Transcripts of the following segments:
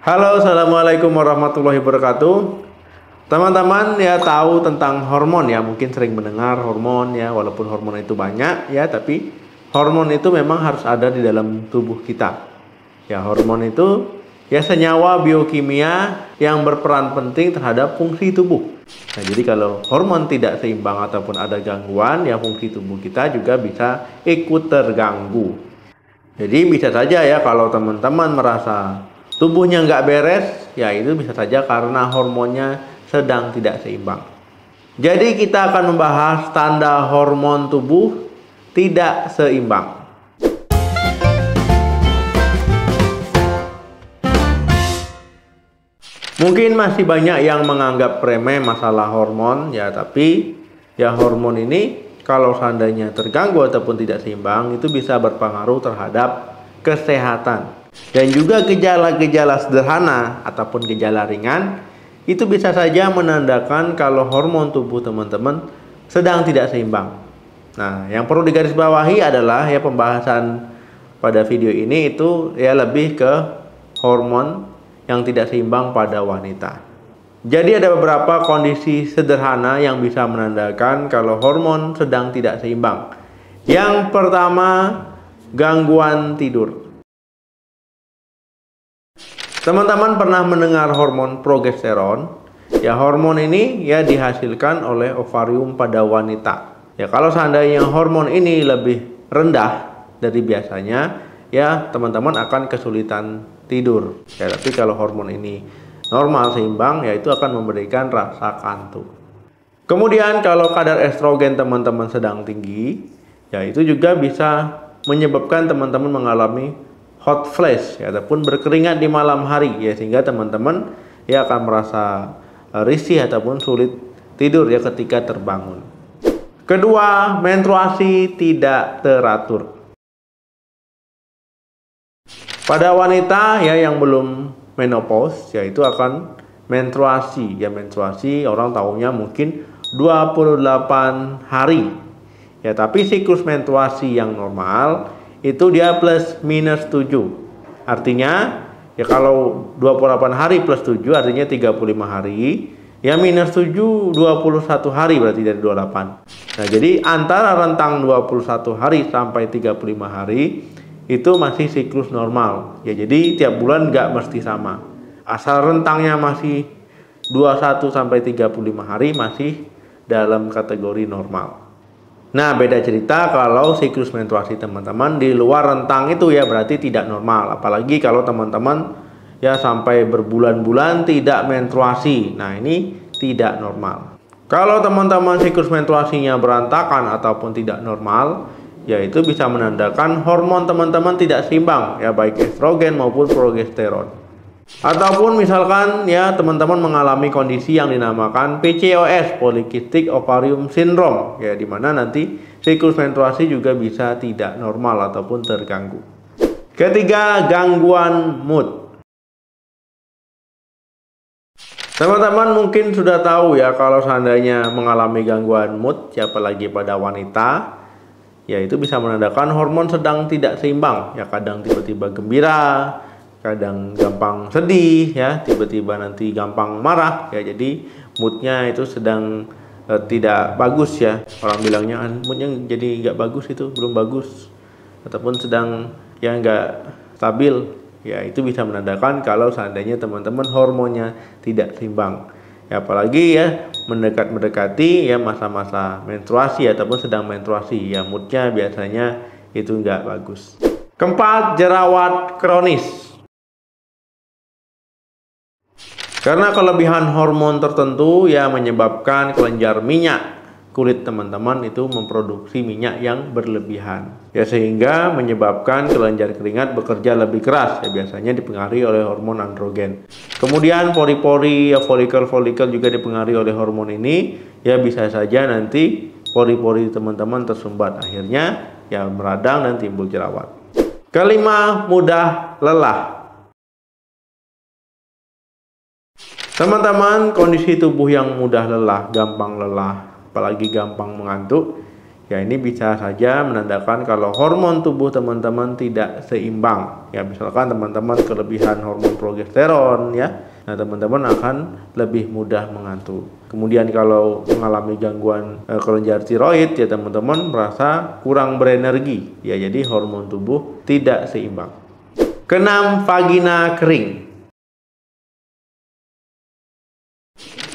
Halo, assalamualaikum warahmatullahi wabarakatuh. Teman-teman ya tahu tentang hormon ya, mungkin sering mendengar hormon ya, walaupun hormon itu banyak ya, tapi hormon itu memang harus ada di dalam tubuh kita. Ya, hormon itu ya senyawa biokimia yang berperan penting terhadap fungsi tubuh. Nah, jadi kalau hormon tidak seimbang ataupun ada gangguan, ya fungsi tubuh kita juga bisa ikut terganggu. Jadi bisa saja ya kalau teman-teman merasa tubuhnya nggak beres, ya itu bisa saja karena hormonnya sedang tidak seimbang. Jadi kita akan membahas tanda hormon tubuh tidak seimbang. Mungkin masih banyak yang menganggap remeh masalah hormon ya, tapi ya hormon ini kalau seandainya terganggu ataupun tidak seimbang itu bisa berpengaruh terhadap kesehatan. Dan juga gejala-gejala sederhana ataupun gejala ringan itu bisa saja menandakan kalau hormon tubuh teman-teman sedang tidak seimbang. Nah, yang perlu digarisbawahi adalah ya pembahasan pada video ini itu ya lebih ke hormon yang tidak seimbang pada wanita. Jadi ada beberapa kondisi sederhana yang bisa menandakan kalau hormon sedang tidak seimbang. Yang pertama, gangguan tidur. Teman-teman pernah mendengar hormon progesteron? Ya, hormon ini ya dihasilkan oleh ovarium pada wanita. Ya, kalau seandainya hormon ini lebih rendah dari biasanya, ya teman-teman akan kesulitan tidur. Ya, tapi kalau hormon ini normal seimbang, ya itu akan memberikan rasa kantuk. Kemudian kalau kadar estrogen teman-teman sedang tinggi, ya itu juga bisa menyebabkan teman-teman mengalami hot flash ya, ataupun berkeringat di malam hari ya, sehingga teman-teman ya akan merasa risih ataupun sulit tidur ya ketika terbangun. Kedua, menstruasi tidak teratur. Pada wanita ya yang belum menopause ya itu akan menstruasi ya, menstruasi orang tahunya mungkin 28 hari ya, tapi siklus menstruasi yang normal itu dia plus minus 7. Artinya ya kalau 28 hari plus 7 artinya 35 hari. Ya minus 7 21 hari berarti dari 28. Nah, jadi antara rentang 21 hari sampai 35 hari itu masih siklus normal. Ya jadi tiap bulan nggak mesti sama. Asal rentangnya masih 21 sampai 35 hari masih dalam kategori normal. Nah, beda cerita kalau siklus menstruasi teman-teman di luar rentang itu ya berarti tidak normal. Apalagi kalau teman-teman ya sampai berbulan-bulan tidak menstruasi. Nah, ini tidak normal. Kalau teman-teman siklus menstruasinya berantakan ataupun tidak normal, ya itu bisa menandakan hormon teman-teman tidak seimbang ya, baik estrogen maupun progesteron. Ataupun misalkan ya teman-teman mengalami kondisi yang dinamakan PCOS, Polycystic Ovarium Syndrome ya, dimana nanti siklus menstruasi juga bisa tidak normal ataupun terganggu. Ketiga, gangguan mood. Teman-teman mungkin sudah tahu ya kalau seandainya mengalami gangguan mood ya, apalagi pada wanita ya itu bisa menandakan hormon sedang tidak seimbang ya, kadang tiba-tiba gembira, kadang gampang sedih ya, tiba-tiba nanti gampang marah ya, jadi moodnya itu sedang tidak bagus ya, orang bilangnya moodnya jadi nggak bagus, itu belum bagus ataupun sedang ya nggak stabil ya, itu bisa menandakan kalau seandainya teman-teman hormonnya tidak seimbang ya, apalagi ya mendekati ya masa-masa menstruasi ataupun sedang menstruasi ya, moodnya biasanya itu nggak bagus. Keempat, jerawat kronis. Karena kelebihan hormon tertentu ya menyebabkan kelenjar minyak kulit teman-teman itu memproduksi minyak yang berlebihan ya, sehingga menyebabkan kelenjar keringat bekerja lebih keras ya, biasanya dipengaruhi oleh hormon androgen. Kemudian pori-pori ya, folikel-folikel juga dipengaruhi oleh hormon ini ya, bisa saja nanti pori-pori teman-teman tersumbat, akhirnya ya meradang dan timbul jerawat. Kelima, mudah lelah. Teman-teman, kondisi tubuh yang mudah lelah, gampang lelah, apalagi gampang mengantuk, Ya, ini bisa saja menandakan kalau hormon tubuh teman-teman tidak seimbang. Ya, misalkan teman-teman kelebihan hormon progesteron ya. Nah, teman-teman akan lebih mudah mengantuk. Kemudian kalau mengalami gangguan kelenjar tiroid ya, teman-teman merasa kurang berenergi. Ya, jadi hormon tubuh tidak seimbang. Keenam, vagina kering.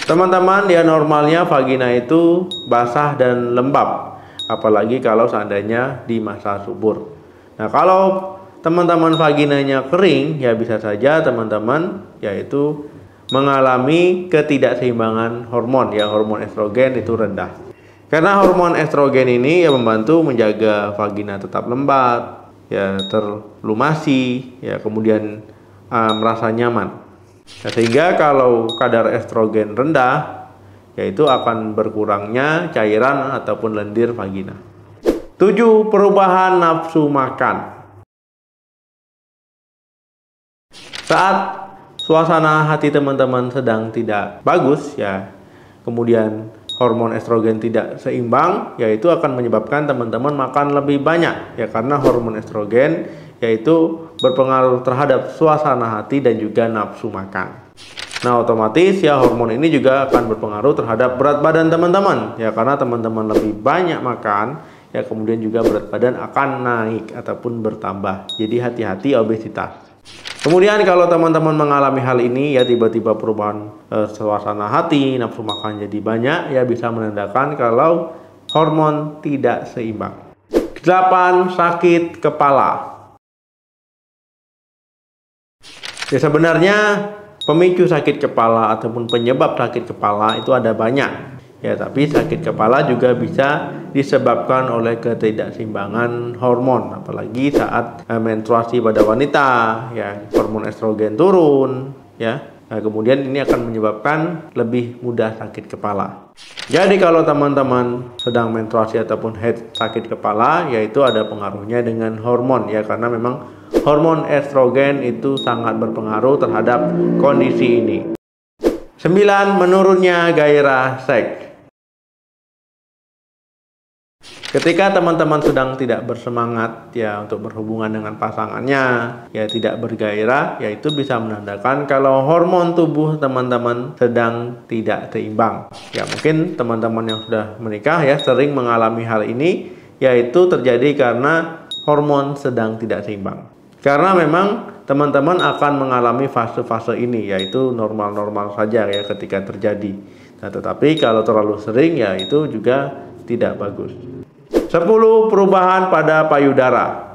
Teman-teman, ya normalnya vagina itu basah dan lembab, apalagi kalau seandainya di masa subur. Nah, kalau teman-teman vaginanya kering, ya bisa saja teman-teman yaitu mengalami ketidakseimbangan hormon, ya hormon estrogen itu rendah. Karena hormon estrogen ini ya membantu menjaga vagina tetap lembab, ya terlumasi, ya kemudian merasa nyaman. Nah, sehingga kalau kadar estrogen rendah, yaitu akan berkurangnya cairan ataupun lendir vagina. 7. Perubahan nafsu makan. Saat suasana hati teman-teman sedang tidak bagus ya, kemudian hormon estrogen tidak seimbang, yaitu akan menyebabkan teman-teman makan lebih banyak ya, karena hormon estrogen yaitu berpengaruh terhadap suasana hati dan juga nafsu makan. Nah, otomatis ya hormon ini juga akan berpengaruh terhadap berat badan teman-teman ya, karena teman-teman lebih banyak makan ya, kemudian juga berat badan akan naik ataupun bertambah. Jadi hati-hati obesitas. Kemudian kalau teman-teman mengalami hal ini ya, tiba-tiba perubahan suasana hati, nafsu makan jadi banyak ya, bisa menandakan kalau hormon tidak seimbang. 8. Sakit kepala. Ya, sebenarnya pemicu sakit kepala ataupun penyebab sakit kepala itu ada banyak ya, tapi sakit kepala juga bisa disebabkan oleh ketidakseimbangan hormon, apalagi saat menstruasi pada wanita ya, hormon estrogen turun ya. Nah, kemudian ini akan menyebabkan lebih mudah sakit kepala. Jadi kalau teman-teman sedang menstruasi ataupun head sakit kepala, yaitu ada pengaruhnya dengan hormon ya, karena memang hormon estrogen itu sangat berpengaruh terhadap kondisi ini. 9. Menurunnya gairah seks. Ketika teman-teman sedang tidak bersemangat ya untuk berhubungan dengan pasangannya, ya tidak bergairah, yaitu bisa menandakan kalau hormon tubuh teman-teman sedang tidak seimbang. Ya, mungkin teman-teman yang sudah menikah ya sering mengalami hal ini, yaitu terjadi karena hormon sedang tidak seimbang. Karena memang teman-teman akan mengalami fase-fase ini, yaitu normal-normal saja ya ketika terjadi. Nah, tetapi kalau terlalu sering ya itu juga tidak bagus. 10. Perubahan pada payudara.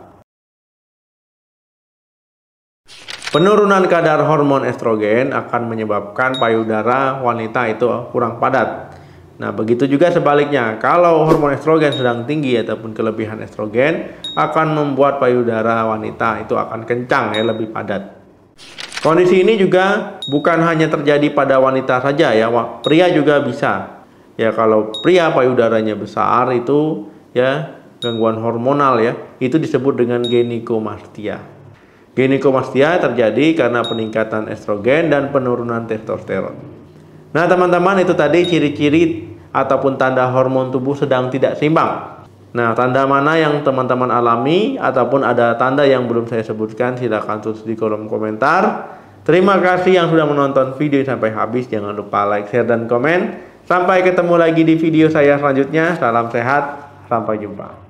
Penurunan kadar hormon estrogen akan menyebabkan payudara wanita itu kurang padat. Nah, begitu juga sebaliknya, kalau hormon estrogen sedang tinggi ataupun kelebihan estrogen akan membuat payudara wanita itu akan kencang ya, lebih padat. Kondisi ini juga bukan hanya terjadi pada wanita saja ya, pria juga bisa. Ya, kalau pria payudaranya besar itu ya gangguan hormonal ya, itu disebut dengan ginikomastia. Ginikomastia terjadi karena peningkatan estrogen dan penurunan testosteron. Nah, teman-teman, itu tadi ciri-ciri ataupun tanda hormon tubuh sedang tidak seimbang. Nah, tanda mana yang teman-teman alami ataupun ada tanda yang belum saya sebutkan, silahkan tulis di kolom komentar. Terima kasih yang sudah menonton video sampai habis. Jangan lupa like, share, dan komen. Sampai ketemu lagi di video saya selanjutnya. Salam sehat, sampai jumpa.